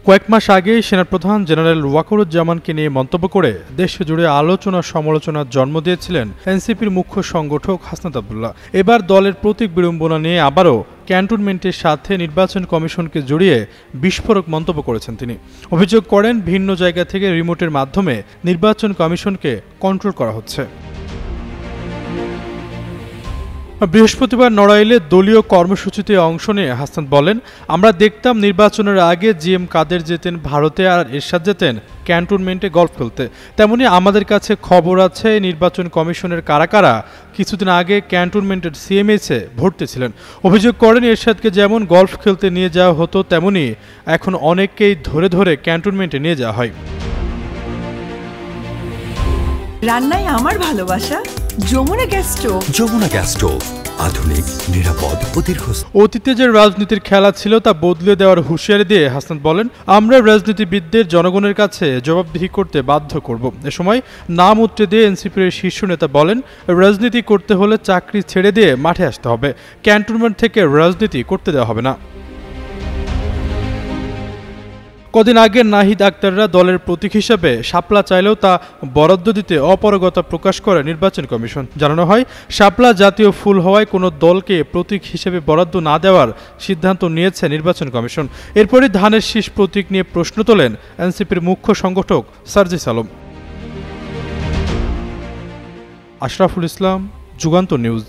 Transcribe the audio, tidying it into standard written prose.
কয়েক মাস আগে সেনাপ্রধান জেনারেল ওয়াকারুজ্জামানকে নিয়ে মন্তব্য করে দেশ জুড়ে আলোচনা সমালোচনার জন্ম দিয়েছিলেন এনসিপির মুখ্য সংগঠক হাসনাত আব্দুল্লাহ। এবার দলের প্রতীক বিড়ম্বনা নিয়ে আবারও ক্যান্টনমেন্টের সাথে নির্বাচন কমিশনকে জড়িয়ে বিস্ফোরক মন্তব্য করেছেন তিনি। অভিযোগ করেন ভিন্ন জায়গা থেকে রিমোটের মাধ্যমে নির্বাচন কমিশনকে কন্ট্রোল করা হচ্ছে। বৃহস্পতিবার নড়াইলে দলীয় কর্মসূচিতে অংশ নিয়ে হাসনাত বলেন, আমরা দেখতাম নির্বাচনের আগে জিএম কাদের যেতেন ভারতে আর এরশাদ যেতেন ক্যান্টনমেন্টে গলফ খেলতে। তেমনি আমাদের কাছে খবর আছে নির্বাচন কমিশনের কারা কারা কিছুদিন আগে ক্যান্টনমেন্টের সিএমএইচে ভর্তি ছিলেন। অভিযোগ করেন এরশাদকে যেমন গলফ খেলতে নিয়ে যাওয়া হতো তেমনি এখন অনেককেই ধরে ধরে ক্যান্টনমেন্টে নিয়ে যাওয়া হয়। রান্নায় আমার ভালোবাসা Jamuna gas stove. Jamuna gas stove, আধুনিক, নিরাপদ ও দীর্ঘস্থায়ী। অতীতে যে রাজনীতির খেলা ছিল তা বদলে দেওয়ার হুঁশিয়ারি দিয়ে হাসনাত বলেন, আমরা রাজনীতিবিদদের জনগণের কাছে জবাবদিহি করতে বাধ্য করব। এ সময় নাম উৎরে দিয়ে এনসিপির শীর্ষ নেতা বলেন, রাজনীতি করতে হলে চাকরি ছেড়ে দিয়ে মাঠে আসতে হবে, ক্যান্টনমেন্ট থেকে রাজনীতি করতে দেওয়া হবে না। কদিন আগে নাহিদ আক্তাররা দলের প্রতীক হিসেবে শাপলা চাইলেও তা বরাদ্দ দিতে অপারগতা প্রকাশ করে নির্বাচন কমিশন। জানানো হয়, শাপলা জাতীয় ফুল হওয়ায় কোনো দলকে প্রতীক হিসেবে বরাদ্দ না দেওয়ার সিদ্ধান্ত নিয়েছে নির্বাচন কমিশন। এরপরই ধানের শীষ প্রতীক নিয়ে প্রশ্ন তোলেন এনসিপির মুখ্য সংগঠক সার্জিস আলম। আশরাফুল ইসলাম, যুগান্তর নিউজ।